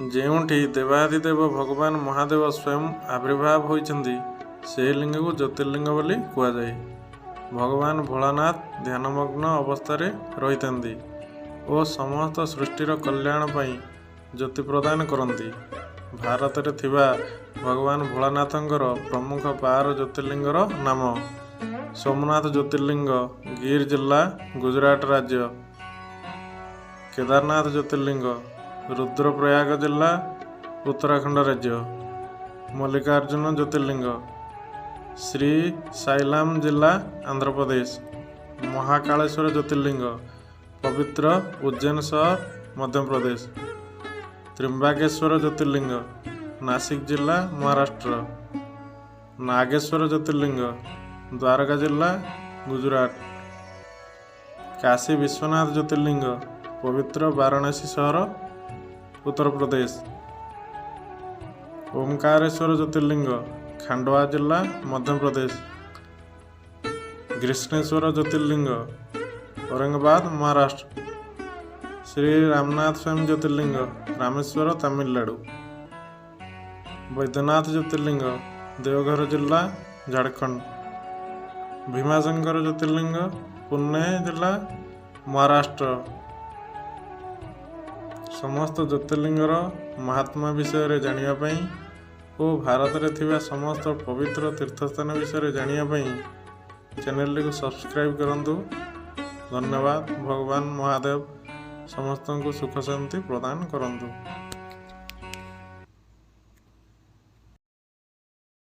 ଯେଉଁଠି ଦେବାଧିଦେବ ଭଗବାନ ମହାଦେବ ସ୍ୱୟଂ ଆବିର୍ଭାବ ହୋଇଛନ୍ତି ସେହି ଲିଙ୍ଗକୁ ଜ୍ୟୋତିର୍ଲିଙ୍ଗ ବୋଲି କୁହାଯାଏ। ଭଗବାନ ଭୋଳାନାଥ ଧ୍ୟାନମଗ୍ନ ଅବସ୍ଥାରେ ରହିଥାନ୍ତି ଓ ସମସ୍ତ ସୃଷ୍ଟିର କଲ୍ୟାଣ ପାଇଁ ଜ୍ୟୋତି ପ୍ରଦାନ କରନ୍ତି। ଭାରତରେ ଥିବା ଭଗବାନ ଭୋଳାନାଥଙ୍କର ପ୍ରମୁଖ 12 ଜ୍ୟୋତିର୍ଲିଙ୍ଗର ନାମ: ସୋମନାଥ ଜ୍ୟୋତିର୍ଲିଙ୍ଗ, ଗିର୍ ଜିଲ୍ଲା, ଗୁଜରାଟ ରାଜ୍ୟ। କେଦାରନାଥ ଜ୍ୟୋତିର୍ଲିଙ୍ଗ, ରୁଦ୍ରପ୍ରୟାଗ ଜିଲ୍ଲା, ଉତ୍ତରାଖଣ୍ଡ ରାଜ୍ୟ। ମଲ୍ଲିକାର୍ଜୁନ ଜ୍ୟୋତିର୍ଲିଙ୍ଗ, ଶ୍ରୀ ସାଇଲାମ ଜିଲ୍ଲା, ଆନ୍ଧ୍ରପ୍ରଦେଶ। ମହାକାଳେଶ୍ୱର ଜ୍ୟୋତିର୍ଲିଙ୍ଗ, ପବିତ୍ର ଉଜ୍ଜୈନ ସହର, ମଧ୍ୟପ୍ରଦେଶ। ତ୍ରିମ୍ବାକେଶ୍ୱର ଜ୍ୟୋତିର୍ଲିଙ୍ଗ, ନାସିକ ଜିଲ୍ଲା, ମହାରାଷ୍ଟ୍ର। ନାଗେଶ୍ୱର ଜ୍ୟୋତିର୍ଲିଙ୍ଗ, ଦ୍ୱାରକା ଜିଲ୍ଲା, ଗୁଜରାଟ। କାଶୀ ବିଶ୍ୱନାଥ ଜ୍ୟୋତିର୍ଲିଙ୍ଗ, ପବିତ୍ର ବାରାଣସୀ ସହର, ଉତ୍ତରପ୍ରଦେଶ। ଓମକାରେଶ୍ୱର ଜ୍ୟୋତିର୍ଲିଙ୍ଗ, ଖାଣ୍ଡୱା ଜିଲ୍ଲା, ମଧ୍ୟପ୍ରଦେଶ। ଗ୍ରୀଷ୍ଣେଶ୍ୱର ଜ୍ୟୋତିର୍ଲିଙ୍ଗ, ଔରଙ୍ଗାବାଦ, ମହାରାଷ୍ଟ୍ର। ଶ୍ରୀ ରାମନାଥ ସ୍ୱାମୀ ଜ୍ୟୋତିର୍ଲିଙ୍ଗ, ରାମେଶ୍ୱର, ତାମିଲନାଡୁ। ବୈଦ୍ୟନାଥ ଜ୍ୟୋତିର୍ଲିଙ୍ଗ, ଦେଓଘର ଜିଲ୍ଲା, ଝାଡ଼ଖଣ୍ଡ। ଭୀମାଶଙ୍କର ଜ୍ୟୋତିର୍ଲିଙ୍ଗ, ପୁନେ ଜିଲ୍ଲା, ମହାରାଷ୍ଟ୍ର। ସମସ୍ତ ଜ୍ୟୋତିର୍ଲିଙ୍ଗର ମହାତ୍ମା ବିଷୟରେ ଜାଣିବା ପାଇଁ ଓ ଭାରତରେ ଥିବା ସମସ୍ତ ପବିତ୍ର ତୀର୍ଥସ୍ଥାନ ବିଷୟରେ ଜାଣିବା ପାଇଁ ଚ୍ୟାନେଲଟିକୁ ସବସ୍କ୍ରାଇବ୍ କରନ୍ତୁ। ଧନ୍ୟବାଦ। ଭଗବାନ ମହାଦେବ ସମସ୍ତଙ୍କୁ ସୁଖ ଶାନ୍ତି ପ୍ରଦାନ କରନ୍ତୁ।